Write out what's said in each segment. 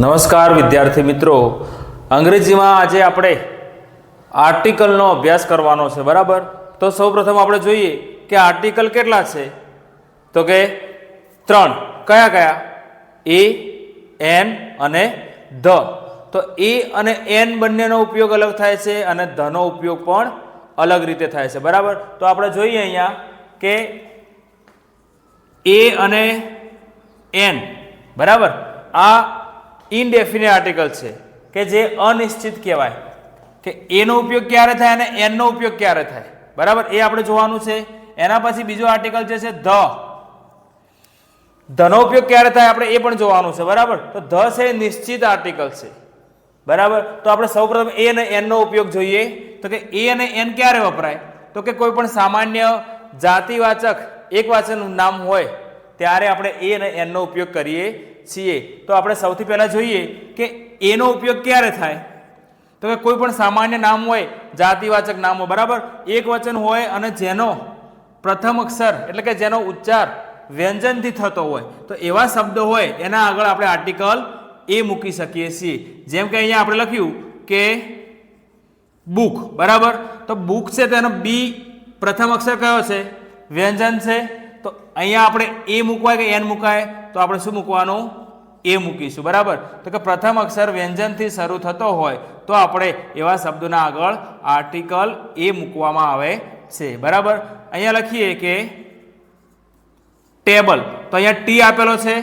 નમસ્કાર વિદ્યાર્થી મિત્રો, અંગ્રેજીમાં આજે આપણે આર્ટિકલનો અભ્યાસ કરવાનો છે. બરાબર, તો સૌપ્રથમ આપણે જોઈએ કે આર્ટિકલ કેટલા છે, તો કે 3. કયા કયા? એ, એન અને ધ. તો એ અને એન બંનેનો ઉપયોગ અલગ થાય છે અને ધનો ઉપયોગ પણ અલગ રીતે થાય છે. બરાબર, તો આપણે જોઈએ અહીંયા કે એ અને એન, બરાબર, આ ઇનડેફિનેટ આર્ટિકલ છે કે જે અનિશ્ચિત કહેવાય કે એનો ઉપયોગ ક્યારે થાય અને એનનો ઉપયોગ ક્યારે થાય. બરાબર, એ આપણે જોવાનું છે. એના પછી બીજો આર્ટિકલ જે છે ધનો ઉપયોગ ક્યારે થાય આપણે એ પણ જોવાનું છે. બરાબર, તો ધ છે નિશ્ચિત આર્ટિકલ છે. બરાબર, તો આપણે સૌપ્રથમ એ અને એનનો ઉપયોગ જોઈએ. તો કે એ અને એન ક્યારે વપરાય? તો કે કોઈ પણ સામાન્ય જાતિવાચક એકવચન નામ હોય ત્યારે આપણે એ અને એનનો ઉપયોગ કરીએ છીએ. તો આપણે સૌથી પહેલા જોઈએ કે એનો ઉપયોગ ક્યારે થાય? તો કે કોઈ પણ સામાન્ય નામ હોય, જાતિવાચક નામ હોય, બરાબર, એક વચન હોય અને જેનો પ્રથમ અક્ષર એટલે કે જેનો ઉચ્ચાર વ્યંજનથી થતો હોય, તો એવા શબ્દો હોય એના આગળ આપણે આર્ટિકલ એ મૂકી શકીએ છીએ. જેમ કે અહીંયા આપણે લખ્યું કે બુક. બરાબર, તો બુક છે તેનો બી પ્રથમ અક્ષર કયો છે? વ્યંજન છે. તો અહીંયા આપણે એ મૂકવાય કે એન મુકાય? તો આપણે શું મૂકવાનું? એ મૂકીશું. બરાબર, તો કે પ્રથમ અક્ષર વ્યંજનથી શરૂ થતો હોય તો આપણે એવા શબ્દોના આગળ આર્ટિકલ એ મૂકવામાં આવે છે. બરાબર, અહીંયા લખીએ કે ટેબલ, તો અહીંયા ટી આપેલો છે,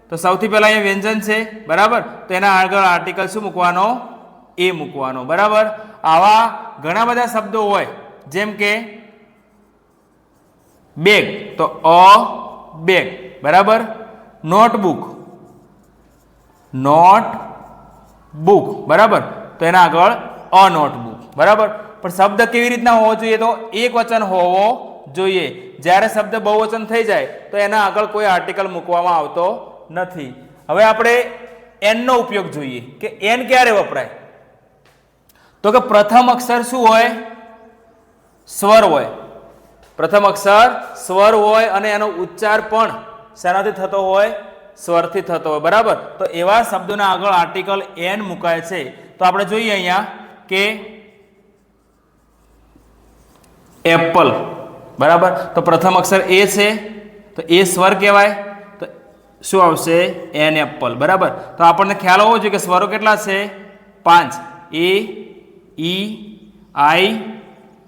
તો સૌથી પહેલા અહીંયા વ્યંજન છે. બરાબર, તો એના આગળ આર્ટિકલ શું મૂકવાનો? એ મૂકવાનો. બરાબર, આવા ઘણા બધા શબ્દો હોય, જેમ કે બેગ, તો અ બેગ. બરાબર, નોટબુક, નોટબુક. બરાબર, તો એના આગળ અ નોટબુક. બરાબર, પણ શબ્દ કેવી રીતના હોવો જોઈએ? તો એક વચન હોવો જોઈએ. જ્યારે શબ્દ બહુવચન થઈ જાય તો એના આગળ કોઈ આર્ટિકલ મૂકવામાં આવતો નથી. હવે આપણે એનનો ઉપયોગ જોઈએ કે એન ક્યારે વપરાય? તો કે પ્રથમ અક્ષર શું હોય? સ્વર હોય. પ્રથમ અક્ષર સ્વર હોય અને એનો ઉચ્ચાર પણ શેનાથી થતો હોય? સ્વરથી થતો હોય. બરાબર, તો એવા શબ્દોના આગળ આર્ટિકલ એન મુકાય છે. તો આપણે જોઈએ અહીંયા કે એપલ. બરાબર, તો પ્રથમ અક્ષર એ છે, તો એ સ્વર કહેવાય, તો શું આવશે? An apple. બરાબર, તો આપણને ખ્યાલ હોવો જોઈએ કે સ્વરો કેટલા છે? 5. એ, ઈ, આઈ,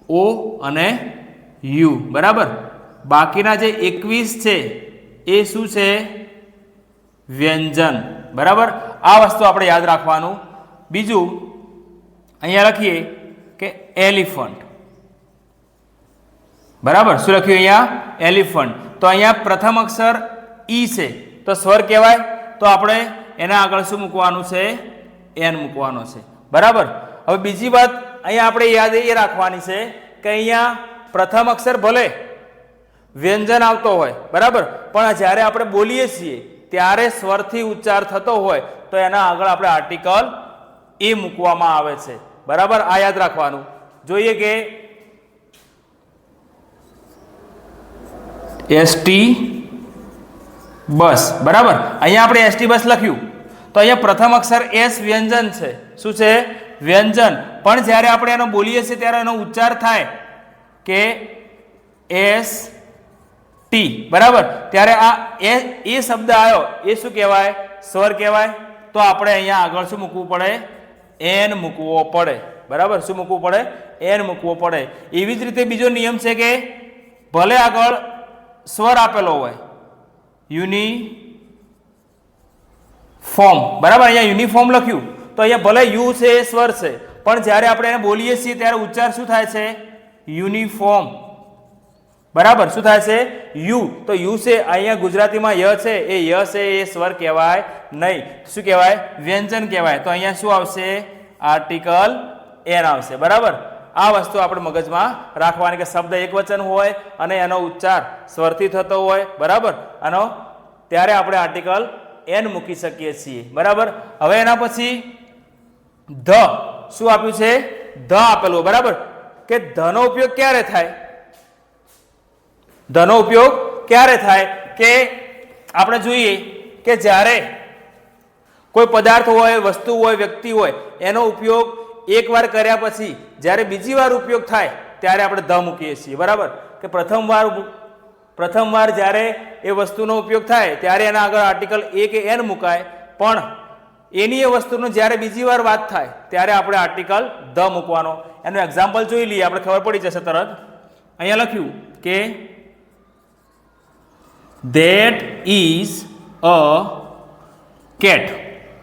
ઓ અને યુ. બરાબર, બાકીના જે 21 છે એ શું છે? વ્યંજન. બરાબર, આ વસ્તુ આપણે યાદ રાખવાનું. બીજું અહીંયા લખીએ કે એલિફન્ટ. બરાબર, શું લખ્યું અહીંયા? એલિફન્ટ. તો અહીંયા પ્રથમ અક્ષર ઈ છે, તો સ્વર કહેવાય, તો આપણે એના આગળ શું મૂકવાનું છે? એન મૂકવાનો છે. બરાબર, હવે બીજી વાત અહીંયા આપણે યાદ એ રાખવાની છે કે અહીંયા પ્રથમ અક્ષર ભલે વ્યંજન આવતો હોય, બરાબર, પણ જ્યારે આપણે બોલીએ છીએ ત્યારે સ્વરથી ઉચ્ચાર થતો હોય તો એના આગળ આપણે આર્ટિકલ એ મૂકવામાં આવે છે. બરાબર, આ યાદ રાખવાનું. જોઈએ કે એસટી બસ. બરાબર, અહીંયા આપણે એસટી બસ લખ્યું, તો અહીંયા પ્રથમ અક્ષર એસ વ્યંજન છે. શું છે? વ્યંજન. પણ જ્યારે આપણે એનો બોલીએ છીએ ત્યારે એનો ઉચ્ચાર થાય કે એસ ટી. બરાબર, ત્યારે આ એ શબ્દ આવ્યો એ શું કહેવાય? સ્વર કહેવાય. તો આપણે અહીંયા આગળ શું મૂકવું પડે? એન મૂકવો પડે. બરાબર, શું મૂકવું પડે? એન મૂકવો પડે. એવી જ રીતે બીજો નિયમ છે કે ભલે આગળ સ્વર આપેલો હોય, યુનિફોર્મ. બરાબર, અહીંયા યુનિફોર્મ લખ્યું, તો અહીંયા ભલે યુ છે એ સ્વર છે, પણ જ્યારે આપણે એને બોલીએ છીએ ત્યારે ઉચ્ચાર શું થાય છે? યુનિફોર્મ. બરાબર, શું થાય છે? યુ. તો યુ છે, અહીંયા ગુજરાતીમાં ય છે, એ ય છે એ સ્વર કહેવાય નહીં. શું કહેવાય? વ્યંજન કહેવાય. તો અહીંયા શું આવશે? આર્ટિકલ એન આવશે. બરાબર, આ વસ્તુ આપણે મગજમાં રાખવાની કે શબ્દ એક વચન હોય અને એનો ઉચ્ચાર સ્વરથી થતો હોય, બરાબર, આનો ત્યારે આપણે આર્ટિકલ એન મૂકી શકીએ છીએ. બરાબર, હવે એના પછી ધ શું આપ્યું છે? ધ આપેલું. બરાબર, કે ધનો ઉપયોગ ક્યારે થાય? ધનો ઉપયોગ ક્યારે થાય? કે આપણે જોઈએ કે જ્યારે કોઈ પદાર્થ હોય, વસ્તુ હોય, વ્યક્તિ હોય, એનો ઉપયોગ એકવાર કર્યા પછી જ્યારે બીજી વાર ઉપયોગ થાય ત્યારે આપણે ધ મૂકીએ છીએ, બરાબર? કે પ્રથમવાર જ્યારે એ વસ્તુનો ઉપયોગ થાય ત્યારે એના આગળ આર્ટિકલ એ કે એન મુકાય, પણ એની એ વસ્તુનો જ્યારે બીજી વાર વાત થાય ત્યારે આપણે આર્ટિકલ ધ મૂકવાનો. એનું એક્ઝામ્પલ જોઈ લઈએ, આપણે ખબર પડી જશે તરત. અહીંયા લખ્યું કે that is a cat,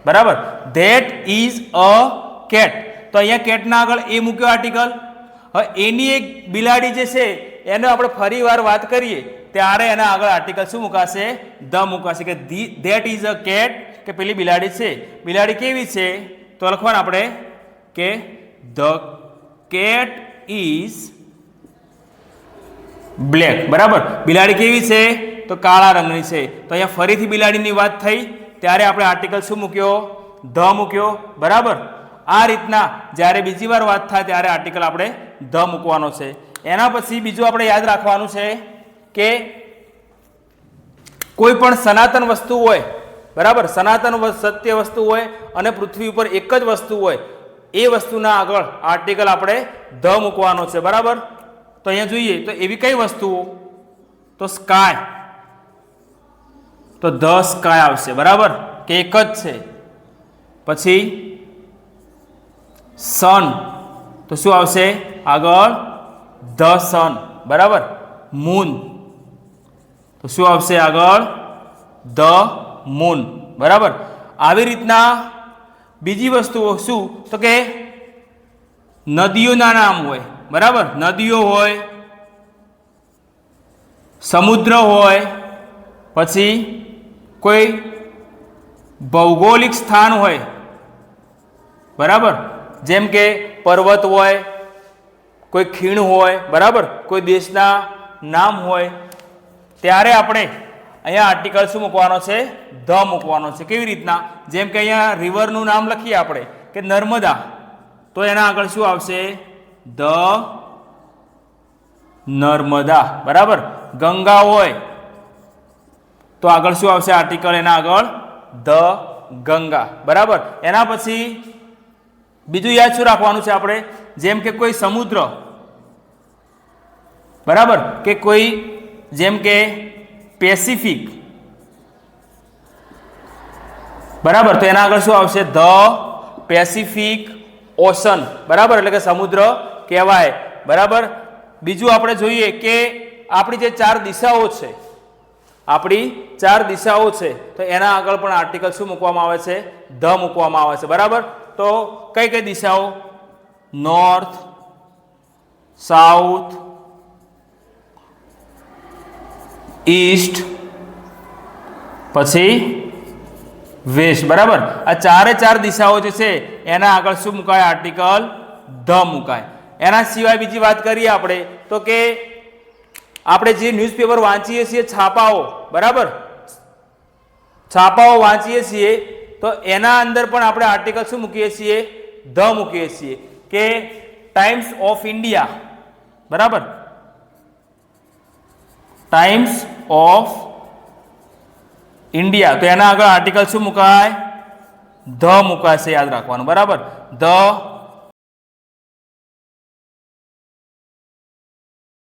બરાબર? that is a cat. તો અહીંયા કેટના આગળ એ મૂક્યો આર્ટિકલ. હવે એની એક બિલાડી જે છે એને આપણે ફરી વાર વાત કરીએ ત્યારે એના આગળ આર્ટિકલ શું મુકાશે? ધ મુકાશે. કે that is a cat, કે પેલી બિલાડી છે. બિલાડી કેવી છે? તો લખવાનું આપણે કે the cat is બ્લેક, બરાબર? બિલાડી કેવી છે? તો કાળા રંગની છે. તો અહીંયા ફરીથી બિલાડીની વાત થઈ ત્યારે આપણે આર્ટિકલ શું મૂક્યો? ધ મૂક્યો, બરાબર? આ રીતના જ્યારે બીજી વાર વાત થાય ત્યારે આર્ટિકલ આપણે ધ મૂકવાનો છે. એના પછી બીજું આપણે યાદ રાખવાનું છે કે કોઈ પણ સનાતન વસ્તુ હોય, બરાબર? સનાતન સત્ય વસ્તુ હોય અને પૃથ્વી ઉપર એક જ વસ્તુ હોય, એ વસ્તુના આગળ આર્ટિકલ આપણે ધ મૂકવાનો છે, બરાબર? તો અહીંયા જોઈએ તો એવી કઈ વસ્તુઓ? તો સ્કાય, તો ધ સ્કાય આવશે, બરાબર? કે એક જ છે. પછી સન, તો શું આવશે આગળ? ધ સન, બરાબર? મૂન, તો શું આવશે આગળ? ધ મૂન, બરાબર? આવી રીતના બીજી વસ્તુઓ શું? તો કે નદીઓના નામ હોય, બરાબર? નદીઓ હોય, સમુદ્ર હોય, પછી કોઈ ભૌગોલિક સ્થાન હોય, બરાબર? જેમ કે પર્વત હોય, કોઈ ખીણ હોય, બરાબર? કોઈ દેશના નામ હોય, ત્યારે આપણે અહીંયા આર્ટિકલ શું મૂકવાનો છે? ધ મૂકવાનો છે. કેવી રીતના? જેમ કે અહીંયા રિવરનું નામ લખીએ આપણે કે નર્મદા, તો એના આગળ શું આવશે? ધ નર્મદા, બરાબર? ગંગા હોય તો આગળ શું આવશે આર્ટિકલ? એના આગળ ધ ગંગા, બરાબર? એના પછી બીજું યાદ શું રાખવાનું છે આપણે? જેમ કે કોઈ સમુદ્ર, બરાબર? કે કોઈ જેમ કે પેસિફિક, બરાબર? તો એના આગળ શું આવશે? ધ પેસિફિક ઓશન, બરાબર? એટલે કે સમુદ્ર કહેવાય, બરાબર? બીજું આપણે જોઈએ કે આપણી જે 4 દિશાઓ છે, આપણી 4 દિશાઓ છે, તો એના આગળ પણ આર્ટિકલ શું મૂકવામાં આવે છે? ધ મૂકવામાં આવે છે, બરાબર? તો કઈ કઈ દિશાઓ? નોર્થ, સાઉથ, ઈસ્ટ, પછી વેસ્ટ, બરાબર? આ 4 દિશાઓ જે છે એના આગળ શું મુકાય? આર્ટિકલ ધ મુકાય. એના સિવાય બીજી વાત કરીએ આપણે તો કે આપણે જે ન્યૂઝપેપર વાંચીએ છીએ, છાપાઓ, બરાબર? છાપાઓ વાંચીએ છીએ તો એના અંદર પણ આપણે આર્ટિકલ શું મૂકીએ છીએ? ધ મૂકીએ છીએ. કે ટાઈમ્સ ઓફ ઇન્ડિયા, બરાબર? ટાઈમ્સ ઓફ ઇન્ડિયા, તો એના આગળ આર્ટિકલ શું મુકાય? ધ મુકાશે, યાદ રાખવાનું, બરાબર? ધ